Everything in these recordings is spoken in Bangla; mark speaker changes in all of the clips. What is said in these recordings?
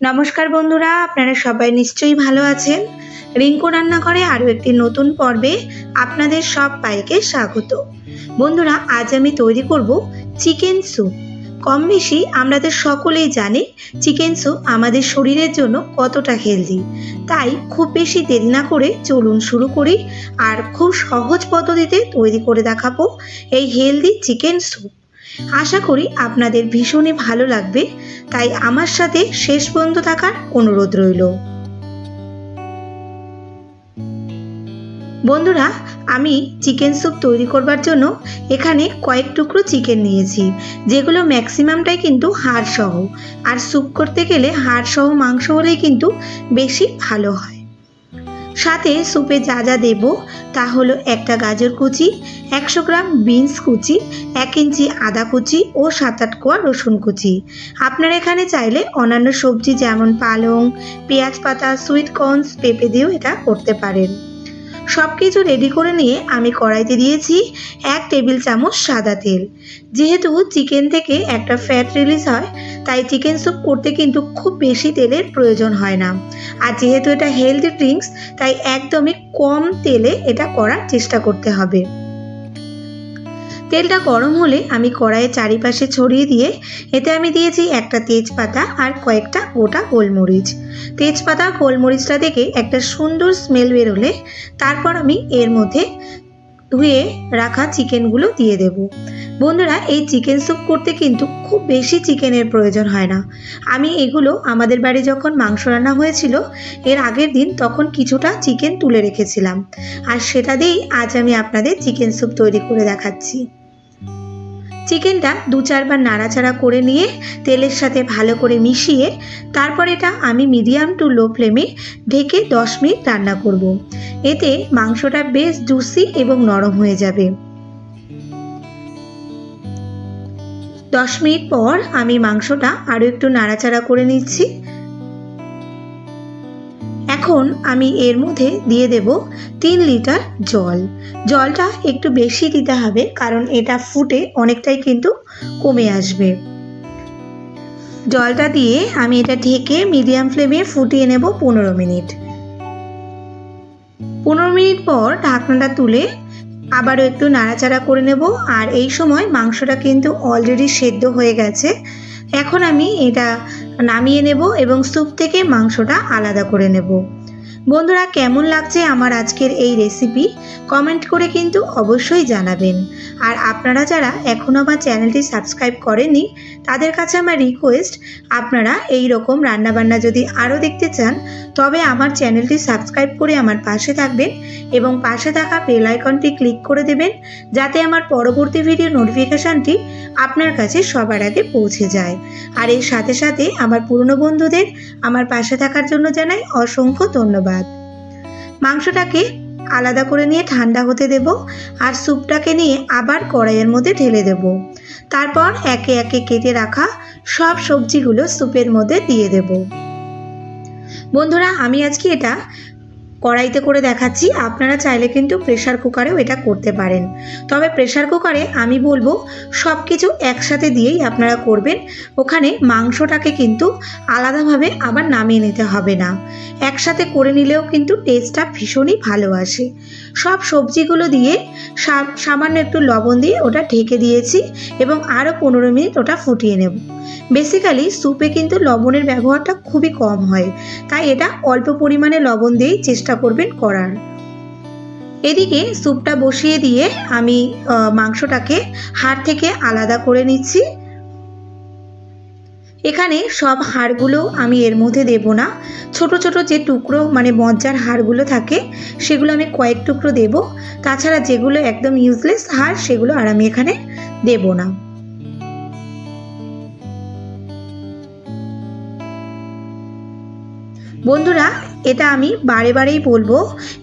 Speaker 1: নমস্কার বন্ধুরা, আপনারা সবাই নিশ্চয়ই ভালো আছেন। রিঙ্কু রান্নাঘরে আরও একটি নতুন পর্বে আপনাদের সবাইকে স্বাগত। বন্ধুরা, আজ আমি তৈরি করব চিকেন স্যুপ। কম বেশি আমাদের সকলেই জানি চিকেন স্যুপ আমাদের শরীরের জন্য কতটা হেলদি। তাই খুব বেশি দেরি না করে চলুন শুরু করি আর খুব সহজ পদ্ধতিতে তৈরি করে দেখাবো এই হেলদি চিকেন স্যুপ। আশা করি আপনাদের ভীষণই ভালো লাগবে, তাই আমার সাথে শেষ পর্যন্ত থাকার অনুরোধ রইল। বন্ধুরা, আমি চিকেন স্যুপ তৈরি করবার জন্য এখানে কয়েক টুকরো চিকেন নিয়েছি, যেগুলো ম্যাক্সিমামটাই কিন্তু হাড় সহ। আর স্যুপ করতে গেলে হাড় সহ মাংস হলেই কিন্তু বেশি ভালো হয়। সাথে স্যুপে যা যা দেব তা হলো একটা গাজর কুচি, 100 গ্রাম বিনস কুচি, 1 ইঞ্চি আদা কুচি ও 7-8 কোয়া রসুন কুচি। আপনারা এখানে চাইলে অন্যান্য সবজি যেমন পালং, পেঁয়াজ পাতা, সুইট কর্নস, পেঁপে দিয়েও এটা করতে পারেন। সব কিছু রেডি করে নিয়ে আমি কড়াইতে দিয়েছি 1 টেবিল চামচ সাদা তেল। যেহেতু চিকেন থেকে একটা ফ্যাট রিলিজ হয়, তাই চিকেন স্যুপ করতে কিন্তু খুব বেশি তেলের প্রয়োজন হয় না। আর যেহেতু এটা হেলদি ড্রিঙ্কস, তাই একদমই কম তেলে এটা করার চেষ্টা করতে হবে। তেলটা গরম হলে আমি কড়াইয়ের চারিপাশে ছড়িয়ে দিয়ে এতে আমি দিয়েছি একটা তেজপাতা আর কয়েকটা গোটা গোলমরিচ। তেজপাতা গোলমরিচটা থেকে একটা সুন্দর স্মেল বেরোলে তারপর আমি এর মধ্যে ধুয়ে রাখা চিকেনগুলো দিয়ে দেব। বন্ধুরা, এই চিকেন স্যুপ করতে কিন্তু খুব বেশি চিকেনের প্রয়োজন হয় না। আমি এগুলো আমাদের বাড়ি যখন মাংস রান্না হয়েছিল এর আগের দিন, তখন কিছুটা চিকেন তুলে রেখেছিলাম, আর সেটা দিয়েই আজ আমি আপনাদের চিকেন স্যুপ তৈরি করে দেখাচ্ছি। চিকেনটা 2-4 বার নাড়াচাড়া করে নিয়ে তেলের সাথে ভালো করে মিশিয়ে তারপর এটা আমি মিডিয়াম টু লো ফ্লেমে ঢেকে 10 মিনিট রান্না করব। এতে মাংসটা বেশ জুসি এবং নরম হয়ে যাবে। 10 মিনিট পর আমি মাংসটা আরও একটু নাড়াচাড়া করে নিচ্ছি। এখন আমি এর মধ্যে দিয়ে দেব 3 লিটার জল। জলটা একটু বেশি দিতে হবে, কারণ এটা ফুটে অনেকটাই কিন্তু কমে আসবে। জলটা দিয়ে আমি এটা ঢেকে মিডিয়াম ফ্লেমে ফুটিয়ে নেব 15 মিনিট। 15 মিনিট পর ঢাকনাটা তুলে আবারও একটু নাড়াচাড়া করে নেব। আর এই সময় মাংসটা কিন্তু অলরেডি সেদ্ধ হয়ে গেছে। এখন আমি এটা নামিয়ে নেব এবং স্যুপ থেকে মাংসটা আলাদা করে নেব। বন্ধুরা, কেমন লাগছে আমার আজকের এই রেসিপি কমেন্ট করে কিন্তু অবশ্যই জানাবেন। আর আপনারা যারা এখনও আমার চ্যানেলটি সাবস্ক্রাইব করেননি তাদের কাছে আমার রিকোয়েস্ট, আপনারা এই রকম রান্নাবান্না যদি আরও দেখতে চান তবে আমার চ্যানেলটি সাবস্ক্রাইব করে আমার পাশে থাকবেন এবং পাশে থাকা বেল আইকনটি ক্লিক করে দেবেন, যাতে আমার পরবর্তী ভিডিও নোটিফিকেশানটি আপনার কাছে সবার আগে পৌঁছে যায়। আর এর সাথে সাথে আমার পুরনো বন্ধুদের আমার পাশে থাকার জন্য জানাই অসংখ্য ধন্যবাদ। মাংসটাকে আলাদা করে নিয়ে ঠান্ডা হতে দেব আর স্যুপটাকে নিয়ে আবার কড়াইয়ের মধ্যে ঢেলে দেব। তারপর একে একে কেটে রাখা সব সবজিগুলো স্যুপের মধ্যে দিয়ে দেব। বন্ধুরা, আমি আজকে এটা কড়াইতে করে দেখাচ্ছি, আপনারা চাইলে কিন্তু প্রেসার কুকারেও এটা করতে পারেন। তবে প্রেসার কুকারে আমি বলবো সব কিছু একসাথে দিয়েই আপনারা করবেন। ওখানে মাংসটাকে কিন্তু আলাদাভাবে আবার নামিয়ে নিতে হবে না, একসাথে করে নিলেও কিন্তু টেস্টটা ভীষণই ভালো আসে। সব সবজিগুলো দিয়ে সামান্য একটু লবণ দিয়ে ওটা ঢেকে দিয়েছি এবং আরও 15 মিনিট ওটা ফুটিয়ে নেব। বেসিক্যালি স্যুপে কিন্তু লবণের ব্যবহারটা খুবই কম হয়, তাই এটা অল্প পরিমাণে লবণ দিয়েই চেষ্টা করবেন করার। এদিকে স্যুপটা বসিয়ে দিয়ে আমি মাংসটাকে হাড় থেকে আলাদা করে নিচ্ছি। এখানে সব হাড়গুলো আমি এর মধ্যে দেব না, ছোট ছোট যে টুকরো মানে মজ্জার হাড়গুলো থাকে সেগুলো আমি কয়েক টুকরো দেব। তাছাড়া যেগুলো একদম ইউজলেস হাড় সেগুলো আর আমি এখানে দেব না। বন্ধুরা, এটা আমি বারে বারেই বলবো,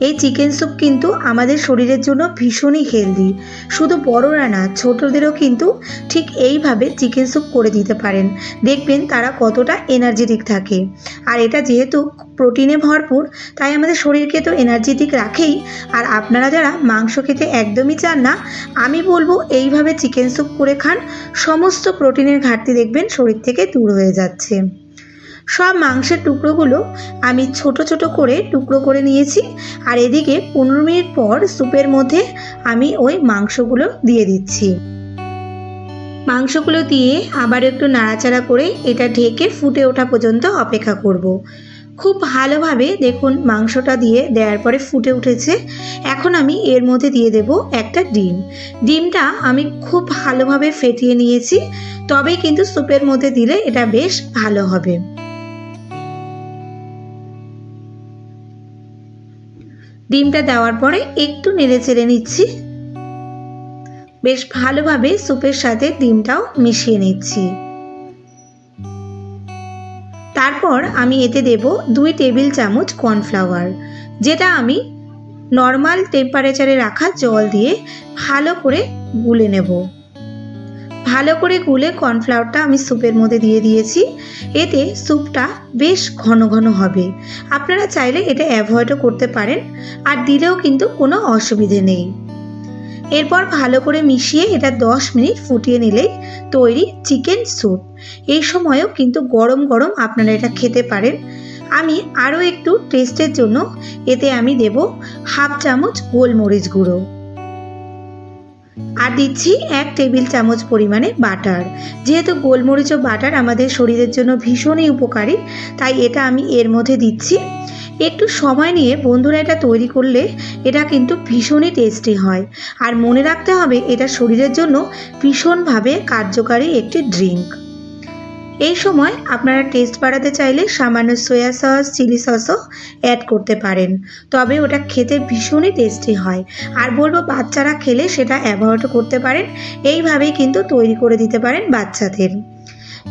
Speaker 1: এই চিকেন স্যুপ কিন্তু আমাদের শরীরের জন্য ভীষণই হেলদি। শুধু বড়রা না, ছোটদেরও কিন্তু ঠিক এইভাবে চিকেন স্যুপ করে দিতে পারেন, দেখবেন তারা কতটা এনার্জেটিক থাকে। আর এটা যেহেতু প্রোটিনে ভরপুর, তাই আমাদের শরীরকে তো এনার্জেটিক রাখেই। আর আপনারা যারা মাংস খেতে একদমই চান না, আমি বলবো এইভাবে চিকেন স্যুপ করে খান, সমস্ত প্রোটিনের ঘাটতি দেখবেন শরীর থেকে দূর হয়ে যাচ্ছে। সব মাংসের টুকরোগুলো আমি ছোট ছোট করে টুকরো করে নিয়েছি। আর এদিকে 15 মিনিট পর স্যুপের মধ্যে আমি ওই মাংসগুলো দিয়ে দিচ্ছি। মাংসগুলো দিয়ে আবার একটু নাড়াচাড়া করে এটা ঢেকে ফুটে ওঠা পর্যন্ত অপেক্ষা করব। খুব ভালোভাবে দেখুন মাংসটা দিয়ে দেওয়ার পরে ফুটে উঠেছে। এখন আমি এর মধ্যে দিয়ে দেব একটা ডিম। ডিমটা আমি খুব ভালোভাবে ফেটিয়ে নিয়েছি, তবেই কিন্তু স্যুপের মধ্যে দিলে এটা বেশ ভালো হবে। ডিমটা দেওয়ার পরে একটু নেড়ে চেড়ে নিচ্ছি। বেশ ভালোভাবে স্যুপের সাথে ডিমটাও মিশিয়ে নিচ্ছি। তারপর আমি এতে দেব 2 টেবিল চামচ কর্নফ্লাওয়ার, যেটা আমি নর্মাল টেম্পারেচারে রাখা জল দিয়ে ভালো করে গুলে নেব। ভালো করে গুলে কর্নফ্লাওয়ারটা আমি স্যুপের মধ্যে দিয়ে দিয়েছি। এতে স্যুপটা বেশ ঘন ঘন হবে। আপনারা চাইলে এটা অ্যাভয়েডও করতে পারেন, আর দিলেও কিন্তু কোনো অসুবিধে নেই। এরপর ভালো করে মিশিয়ে এটা 10 মিনিট ফুটিয়ে নিলেই তৈরি চিকেন স্যুপ। এই সময়ও কিন্তু গরম গরম আপনারা এটা খেতে পারেন। আমি আরও একটু টেস্টের জন্য এতে আমি দেব 1/2 চামচ গোলমরিচ গুঁড়ো, আর দিচ্ছি 1 টেবিল চামচ পরিমাণে বাটার। যেহেতু গোলমরিচ ও বাটার আমাদের শরীরের জন্য ভীষণই উপকারী, তাই এটা আমি এর মধ্যে দিচ্ছি। একটু সময় নিয়ে বন্ধুরা এটা তৈরি করলে এটা কিন্তু ভীষণই টেস্টি হয়। আর মনে রাখতে হবে এটা শরীরের জন্য ভীষণভাবে কার্যকারী একটি ড্রিঙ্ক। এই সময় আপনারা টেস্ট বাড়াতে চাইলে সামান্য সয়া সস, চিলি সসও অ্যাড করতে পারেন, তবে ওটা খেতে ভীষণই টেস্টি হয়। আর বলবো বাচ্চারা খেলে সেটা অ্যাভয়েড করতে পারেন। এইভাবেই কিন্তু তৈরি করে দিতে পারেন বাচ্চাদের।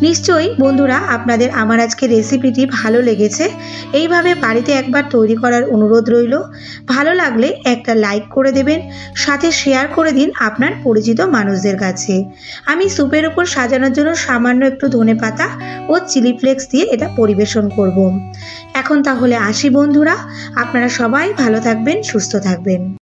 Speaker 1: নিশ্চয়ই বন্ধুরা আপনাদের আমার আজকে রেসিপিটি ভালো লেগেছে। এইভাবে বাড়িতে একবার তৈরি করার অনুরোধ রইল। ভালো লাগলে একটা লাইক করে দেবেন, সাথে শেয়ার করে দিন আপনার পরিচিত মানুষদের কাছে। আমি স্যুপের উপর সাজানোর জন্য সামান্য একটু ধনেপাতা ও চিলি ফ্লেক্স দিয়ে এটা পরিবেশন করব। এখন তাহলে আসি বন্ধুরা, আপনারা সবাই ভালো থাকবেন, সুস্থ থাকবেন।